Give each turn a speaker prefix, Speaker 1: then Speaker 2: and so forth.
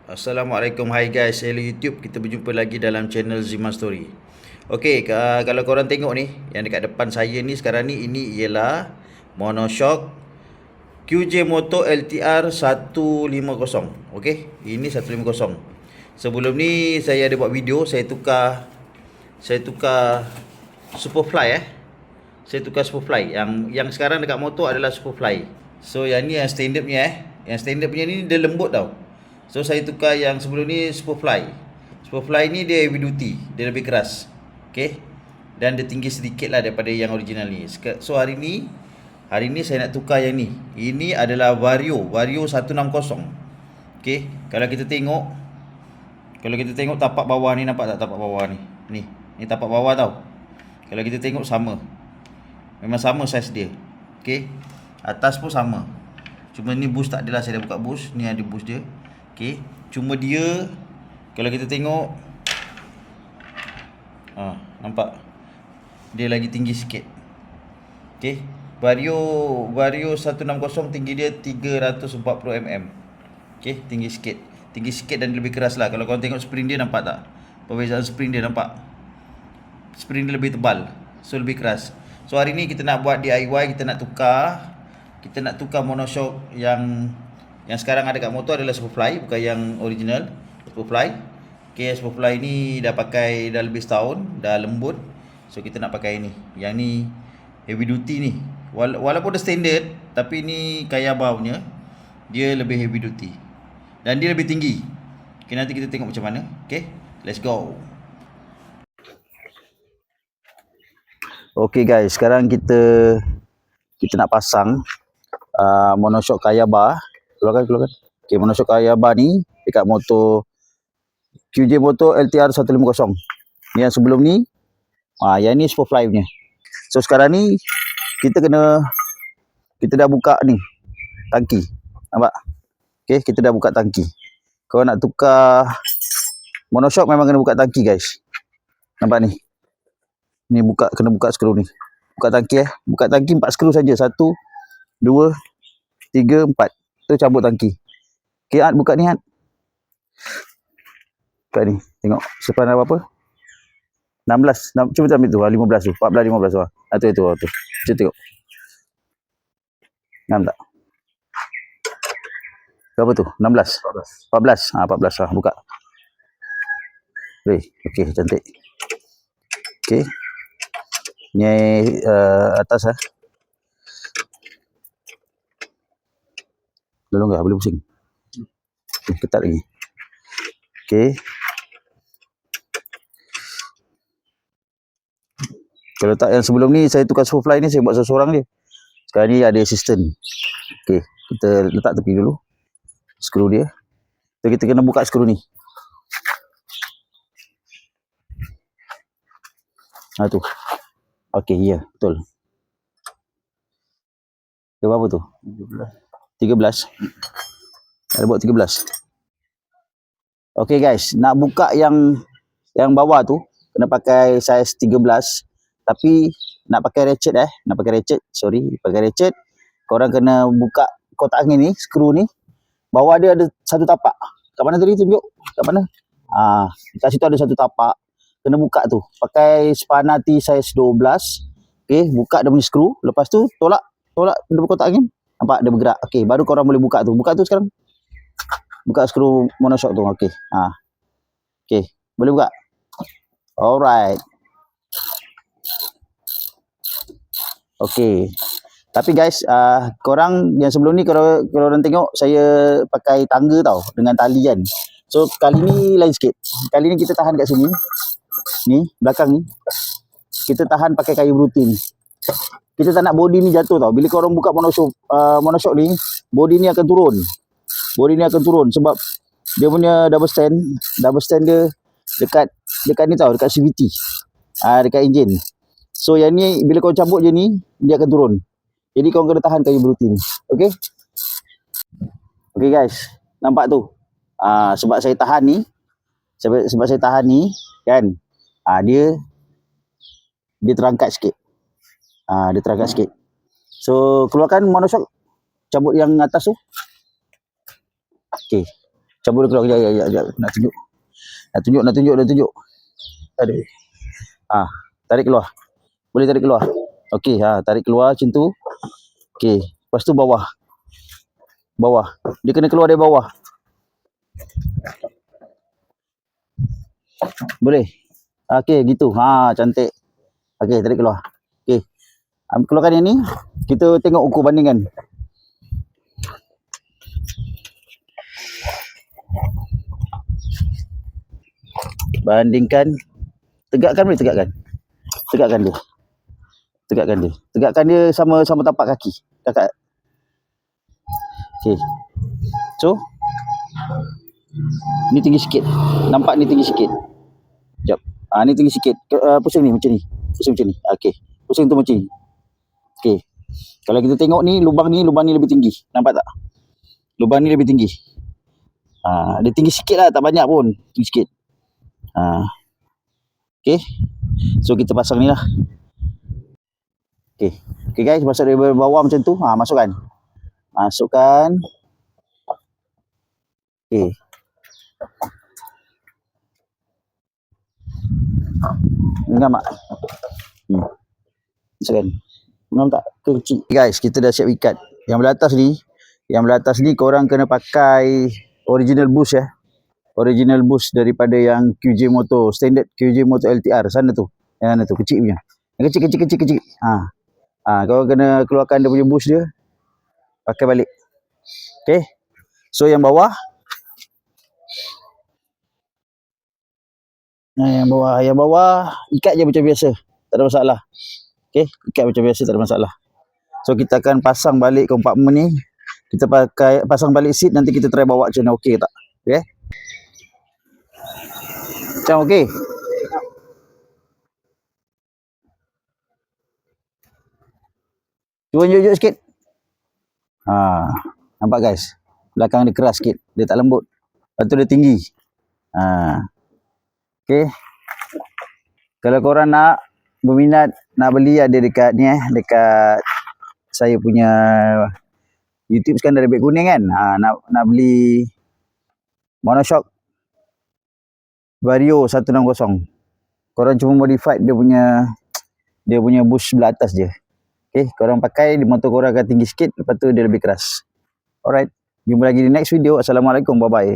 Speaker 1: Assalamualaikum, hai guys, hello YouTube. Kita berjumpa lagi dalam channel Zima Story. Okey, kalau korang tengok ni, yang dekat depan saya ni sekarang ni, ini ialah Monoshock QJ Moto LTR 150. Okey, ini 150. Sebelum ni saya ada buat video, saya tukar Superfly Saya tukar Superfly. Yang sekarang dekat motor adalah Superfly. So yang ni yang standard punya Yang standard punya ni dia lembut tau. So saya tukar yang sebelum ni Superfly. Superfly ni dia heavy duty, dia lebih keras. Okay, dan dia tinggi sedikit lah daripada yang original ni. So hari ni saya nak tukar yang ni. Ini adalah Vario 160. Okay, kalau kita tengok tapak bawah ni, nampak tak tapak bawah ni? Ni tapak bawah tau. Kalau kita tengok sama. Memang sama saiz dia. Okay, atas pun sama. Cuma ni boost tak adalah, saya dah buka boost. Ni ada boost dia. Okay, cuma dia kalau kita tengok nampak dia lagi tinggi sikit. Okay, Vario 160 tinggi dia 340 mm. Okay, tinggi sikit dan lebih keras lah. Kalau korang tengok spring dia, nampak tak perbezaan spring dia? Nampak spring dia lebih tebal, so lebih keras. So hari ni kita nak buat DIY, kita nak tukar Monoshock yang sekarang ada kat motor adalah Superfly, bukan yang original Superfly. Okay, Superfly ni dah lebih setahun, dah lembut. So kita nak pakai ni. Yang ni heavy duty ni. Walaupun dia standard, tapi ni Kayaba punya, dia lebih heavy duty dan dia lebih tinggi. Okay, nanti kita tengok macam mana. Okay, let's go. Okay guys, sekarang kita nak pasang Monoshock Kayaba. Keluarkan. Okay, Monoshock Kayaba ni dekat motor QJ Moto LTR 150. Ni yang sebelum ni, yang ni Superfly punya. So sekarang ni kita dah buka ni tangki. Nampak? Okay, kita dah buka tangki. Kalau nak tukar Monoshock memang kena buka tangki guys. Nampak ni? Ni kena buka skru ni. Buka tangki Buka tangki 4 skru saja. 1 2 3 4. Tu cabut tangki. Okay, Ad, buka ni Ad. Buka ni. Tengok sepan apa? 16. Cuba ambil tu. 15 tu. 14 15 tu. Tu. Cuba tengok. Nampak tak? Berapa tu? 16. 14. 14. Buka. Okey, cantik. Okey. Ni atas Belum boleh pusing. Ketat lagi. Okey. Kalau tak yang sebelum ni saya tukar Superfly ni, saya buat seorang je. Sekarang ni ada assistant. Okey, kita letak tepi dulu skru dia. So kita kena buka skru ni. Tu. Okey, ya, betul. Dia berapa tu? 13. Ada buat 13. Okey guys, nak buka yang bawah tu kena pakai saiz 13. Tapi nak pakai ratchet pakai ratchet. Korang kena buka kotak angin ni, skru ni. Bawah dia ada satu tapak. Kat mana tadi tunjuk? Kat mana? Kat situ ada satu tapak. Kena buka tu. Pakai spana T saiz 12. Okey, buka dia punya skru. Lepas tu tolak dia kotak angin. Nampak dia bergerak. Okey, baru korang boleh buka tu. Buka tu sekarang. Buka skru Monoshock tu. Okey. Okey, boleh buka. Alright. Okey. Tapi guys, korang yang sebelum ni kalau korang tengok saya pakai tangga tau, dengan tali kan. So kali ni lain sikit. Kali ni kita tahan kat sini. Ni belakang ni. Kita tahan pakai kayu brutin. Kita tak nak body ni jatuh tau. Bila korang buka Monoshock ni, body ni akan turun. Sebab dia punya double stand dia dekat ni tau, dekat CVT. Dekat enjin. So yang ni bila kau cabut je ni, dia akan turun. Jadi kau kena tahan kayu brutin. Okey? Okey guys, nampak tu. Sebab saya tahan ni, kan. Dia terangkat sikit. So keluarkan Monoshock, cabut yang atas tu. Okey.
Speaker 2: Cabut dia keluar. Kejap. Nak tunjuk. Aduh. Tarik keluar. Boleh tarik keluar. Okey, tarik keluar macam tu. Okey, lepas tu bawah. Dia kena keluar dari bawah. Boleh. Okey, gitu. Cantik. Okey, tarik keluar. Okey. Keluarkan yang ni. Kita tengok ukur bandingkan. Bandingkan. Tegakkan boleh tegakkan. Tegakkan dia. Tegakkan dia sama tapak kaki. Kakak. Okey. So, ni tinggi sikit. Nampak ni tinggi sikit. Sekejap. Ni tinggi sikit. Pusing ni macam ni. Okey. Pusing tu macam ni. Okey. Kalau kita tengok ni lubang ni lebih tinggi. Nampak tak? Lubang ni lebih tinggi. Dia tinggi sikit lah, tak banyak pun. Tinggi sikit. Okey. So kita pasang ni lah. Okey guys, masuk dari bawah macam tu. Masukkan. Okey. Ingat mak. Masukkan. Nampak tak? Kecil. Guys, kita dah siap ikat. Yang belah atas ni korang kena pakai original bush ya. Original bush daripada yang QJ Moto, standard QJ Moto LTR sana tu. Yang mana tu, kecil punya. Yang kecil. Kau kena keluarkan dia punya bush dia. Pakai balik. Okey. So yang bawah. Yang bawah ikat je macam biasa. Tak ada masalah. Okey, ikat macam biasa, tak ada masalah. So kita akan pasang balik kompartmen ni. Kita pasang balik seat, nanti kita try bawa macam mana, okey tak? Okey. Macam okey. Cuba tunjuk sikit. Nampak guys? Belakang dia keras sikit. Dia tak lembut. Lepas tu dia tinggi. Okey. Kalau korang nak berminat nak beli, ada dekat ni dekat saya punya YouTube sekarang dari Beg Kuning kan. Nak beli Monoshock Vario 160. Korang cuma modified dia punya bush belah atas je. Okey, korang pakai di motor korang akan tinggi sikit, lepas tu dia lebih keras. Alright, jumpa lagi di next video. Assalamualaikum, bye bye.